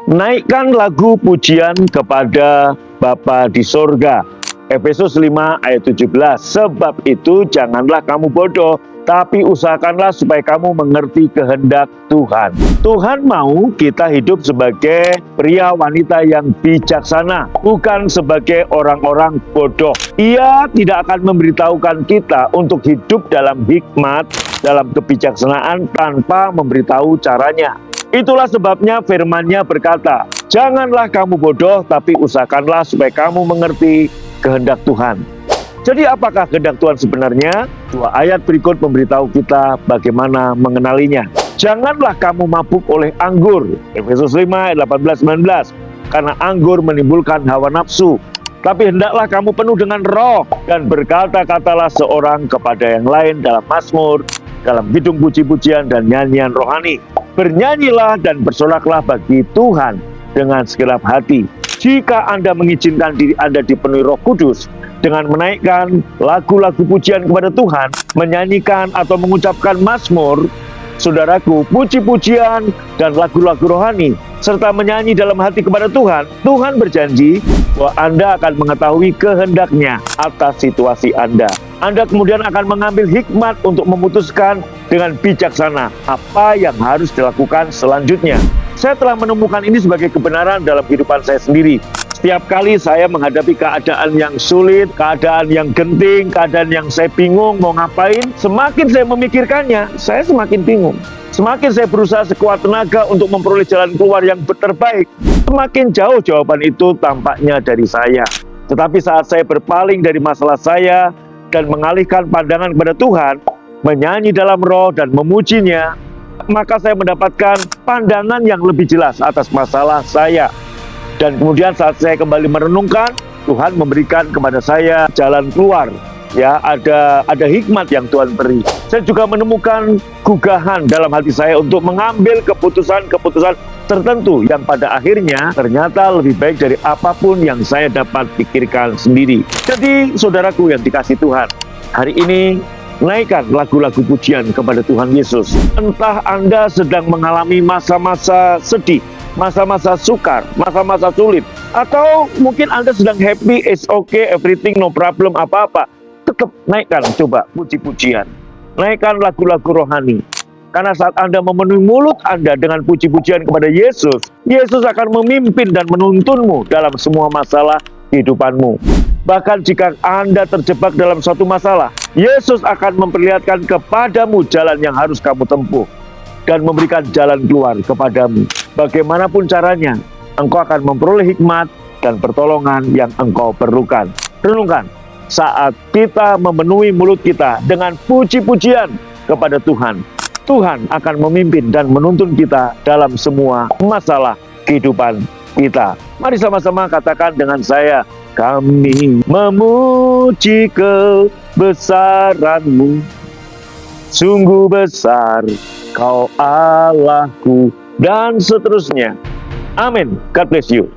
Naikkan lagu pujian kepada Bapa di sorga. Efesus 5 ayat 17. Sebab itu janganlah kamu bodoh, tapi usahakanlah supaya kamu mengerti kehendak Tuhan. Tuhan mau kita hidup sebagai pria wanita yang bijaksana, bukan sebagai orang-orang bodoh. Ia tidak akan memberitahukan kita untuk hidup dalam hikmat, dalam kebijaksanaan tanpa memberitahu caranya. Itulah sebabnya firman-Nya berkata, janganlah kamu bodoh, tapi usahakanlah supaya kamu mengerti kehendak Tuhan. Jadi apakah kehendak Tuhan sebenarnya? Dua ayat berikut memberitahu kita bagaimana mengenalinya. Janganlah kamu mabuk oleh anggur. Efesus 5 ayat 18-19. Karena anggur menimbulkan hawa nafsu. Tapi hendaklah kamu penuh dengan roh. Dan berkata-katalah seorang kepada yang lain dalam mazmur, dalam kidung puji-pujian dan nyanyian rohani. Bernyanyilah dan bersoraklah bagi Tuhan dengan segenap hati. Jika Anda mengizinkan diri Anda dipenuhi Roh Kudus dengan menaikkan lagu-lagu pujian kepada Tuhan, menyanyikan atau mengucapkan mazmur, saudaraku, puji-pujian dan lagu-lagu rohani, serta menyanyi dalam hati kepada Tuhan, Tuhan berjanji bahwa Anda akan mengetahui kehendak-Nya atas situasi Anda. Anda kemudian akan mengambil hikmat untuk memutuskan dengan bijaksana apa yang harus dilakukan selanjutnya. Saya telah menemukan ini sebagai kebenaran dalam kehidupan saya sendiri. Setiap kali saya menghadapi keadaan yang sulit, keadaan yang genting, keadaan yang saya bingung mau ngapain, semakin saya memikirkannya, saya semakin bingung. Semakin saya berusaha sekuat tenaga untuk memperoleh jalan keluar yang terbaik, semakin jauh jawaban itu tampaknya dari saya. Tetapi saat saya berpaling dari masalah saya dan mengalihkan pandangan kepada Tuhan, menyanyi dalam roh dan memujinya, maka saya mendapatkan pandangan yang lebih jelas atas masalah saya. Dan kemudian saat saya kembali merenungkan, Tuhan memberikan kepada saya jalan keluar. Ya, ada hikmat yang Tuhan beri. Saya juga menemukan gugahan dalam hati saya untuk mengambil keputusan-keputusan tertentu yang pada akhirnya ternyata lebih baik dari apapun yang saya dapat pikirkan sendiri. Jadi, saudaraku yang dikasihi Tuhan, hari ini naikkan lagu-lagu pujian kepada Tuhan Yesus. Entah Anda sedang mengalami masa-masa sedih, masa-masa sukar, masa-masa sulit, atau mungkin Anda sedang happy, it's okay, everything, no problem, apa-apa. Tetap naikkan coba puji-pujian. Naikkan lagu-lagu rohani. Karena saat Anda memenuhi mulut Anda dengan puji-pujian kepada Yesus, Yesus akan memimpin dan menuntunmu dalam semua masalah kehidupanmu. Bahkan jika Anda terjebak dalam suatu masalah, Yesus akan memperlihatkan kepadamu jalan yang harus kamu tempuh dan memberikan jalan keluar kepadamu. Bagaimanapun caranya, engkau akan memperoleh hikmat dan pertolongan yang engkau perlukan. Renungkan, saat kita memenuhi mulut kita dengan puji-pujian kepada Tuhan, Tuhan akan memimpin dan menuntun kita dalam semua masalah kehidupan kita. Mari sama-sama katakan dengan saya, kami memuji kebesaran-Mu, sungguh besar Kau Allahku, dan seterusnya. Amin. God bless you.